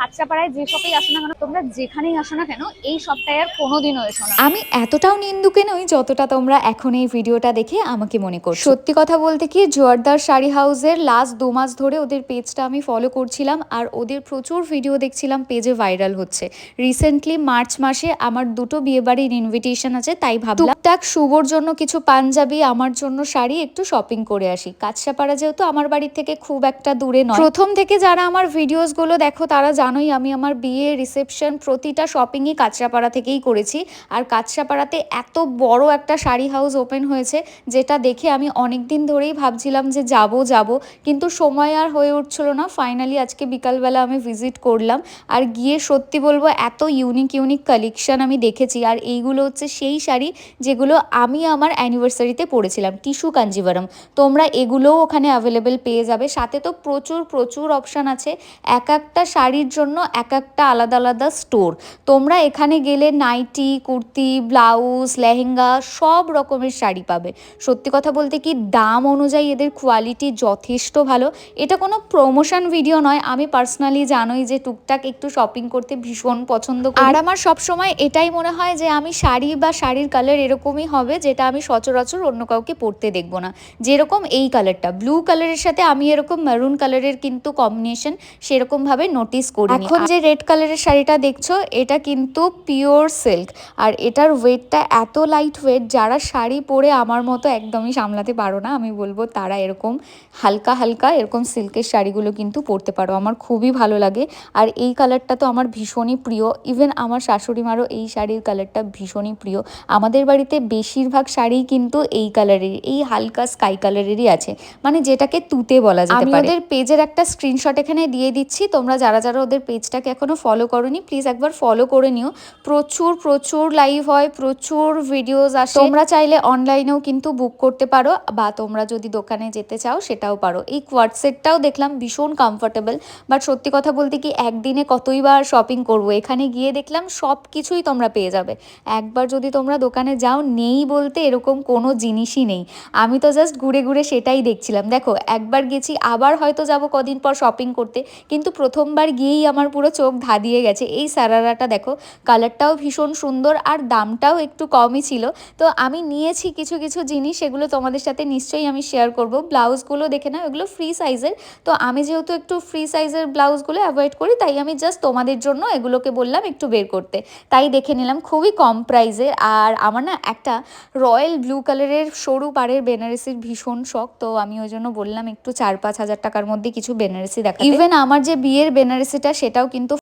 কাঁচরাপাড়ায় যে শপেই আসো না কেন, তোমরা যেখানেই আসো না কেন, এই শপটায় আর কোনোদিনও এসো না। আমি এতটাও নিন্দুকে নই যতটা তোমরা এখন এই ভিডিওটা দেখে আমাকে মনে করছো। সত্যি কথা বলতে কি, জোয়ারদার শাড়ি হাউসের লাস্ট 2 মাস ধরে ওদের পেজটা আমি ফলো করছিলাম আর ওদের প্রচুর ভিডিও দেখছিলাম, পেজে ভাইরাল হচ্ছে। রিসেন্টলি মার্চ মাসে আমার দুটো বিয়েবাড়ির ইনভিটেশন আছে, তাই ভাবলাম টুকটাক শুভর জন্য কিছু পাঞ্জাবি, আমার জন্য শাড়ি একটু শপিং করে আসি। কাঁচরাপাড়া যেহেতু আমার বাড়ি থেকে খুব একটা দূরে নয়, প্রথম থেকে যারা আমার ভিডিওসগুলো দেখো তারা জানোই আমি আমার বিয়ে রিসেপশন প্রতিটা শপিংই কাঁচরাপাড়া থেকেই করেছি। আর কাঁচরাপাড়াতে এত বড় একটা শাড়ি হাউস ওপেন হয়েছে, যেটা দেখে আমি অনেক দিন ধরেই ভাবছিলাম যে যাব, কিন্তু সময় আর হয়ে উঠছিল না। ফাইনালি আজকে বিকালবেলা আমি ভিজিট করলাম, আর গিয়ে সত্যি বলবো এত ইউনিক কালেকশন আমি দেখেছি। আর এইগুলো হচ্ছে সেই শাড়ি যেগুলো আমি আমার অ্যানিভার্সারিতে পরেছিলাম, টিস্যু কাঞ্জিভারম। তোমরা এগুলোও ওখানে অ্যাভেলেবেল পেয়ে যাবে। সাথে তো প্রচুর অপশান আছে, এক একটা শাড়ির জন্য এক একটা আলাদা আলাদা স্টোর। তোমরা এখানে গেলে নাইটি, কুর্তি, ব্লাউজ, লেহেঙ্গা সব রকমের শাড়ি পাবে। সত্যি কথা বলতে কি, দাম অনুযায়ী এদের কোয়ালিটি যথেষ্ট ভালো। এটা কোনো প্রমোশন ভিডিও নয়, আমি পার্সোনালি জানোই যে টুকটাক একটু শপিং করতে ভীষণ পছন্দ করি। আর আমার সবসময় এটাই মনে হয় যে আমি শাড়ি বা শাড়ির কালার এরকমই হবে যেটা আমি সচরাচর অন্য কাউকে পরতে দেখবো না। যেরকম এই কালারটা ব্লু কালারের সাথে আমি এরকম মেরুন কালারের কিন্তু কম্বিনেশন সেরকমভাবে নোটিস করি। এখন যে রেড কালারের শাড়িটা দেখছো, এটা কিন্তু পিওর সিল্ক, আর এটার ওয়েটটা এত লাইট ওয়েট, যারা শাড়ি পরে আমার মতো একদমই সামলাতে পারো না আমি বলবো তারা এরকম হালকা এরকম সিল্কের শাড়িগুলো কিন্তু পরতে পারো। আমার খুবই ভালো লাগে। আর এই কালারটা তো আমার ভীষণই প্রিয়, ইভেন আমার শাশুড়ি মারও এই শাড়ির কালারটা ভীষণই প্রিয়। আমাদের বাড়িতে বেশিরভাগ শাড়িই কিন্তু এই কালারের, এই হালকা স্কাই কালারেরই আছে, মানে যেটাকে তুতে বলা যেতে পারে। আমি ওদের পেজের একটা স্ক্রিনশট এখানে দিয়ে দিচ্ছি, তোমরা যারা ওদের পেজটাকে এখনো ফলো করোনি প্লিজ একবার ফলো করে নিও। প্রচুর লাইভ হয়, প্রচুর ভিডিওস আসে। তোমরা চাইলে অনলাইনেও কিন্তু বুক করতে পারো, বা তোমরা যদি দোকানে যেতে চাও সেটাও পারো। এই কোয়ার্ড সেটটাও দেখলাম ভীষণ কমফোর্টেবল, বাট সত্যি কথা বলতে কি একদিনে কতইবার শপিং করব, এখানে গিয়ে দেখলাম সব কিছুই তোমরা পেয়ে যাবে। একবার যদি তোমরা দোকানে যাও, নেই বলতে এরকম কোনো জিনিসই নেই। আমি তো জাস্ট ঘুরে সেটাই দেখছিলাম। দেখো, একবার গেছি, আবার হয়তো যাব কদিন পর শপিং করতে, কিন্তু প্রথমবার গিয়েই আমার পুরো চোখ ধাঁধিয়ে গেছে। এই সারারাটা দেখো, কালারটাও ভীষণ সুন্দর আর দামটাও একটু কমই ছিল। তো আমি নিয়েছি কিছু জিনিস, সেগুলো তোমাদের সাথে নিশ্চয়ই আমি শেয়ার করব। ব্লাউজগুলো দেখে নাও, এগুলো ফ্রি সাইজের। তো আমি যেহেতু একটু ফ্রি সাইজের ব্লাউজগুলো অ্যাভয়েড করি, তাই আমি জাস্ট তোমাদের জন্য এগুলোকে বললাম একটু বের করতে, তাই দেখে নিলাম। খুবই কম প্রাইসে। আর আমার না একটা রয়্যাল ব্লু কালারের সরু পাড়ের বেনারসির ভীষণ শখ, তো আমি ওই জন্য বললাম একটু 4-5 হাজার টাকার মধ্যে কিছু বেনারসি দেখা। ইভেন আমার যে বিয়ের বেনারসিটা সেটাও কিন্তু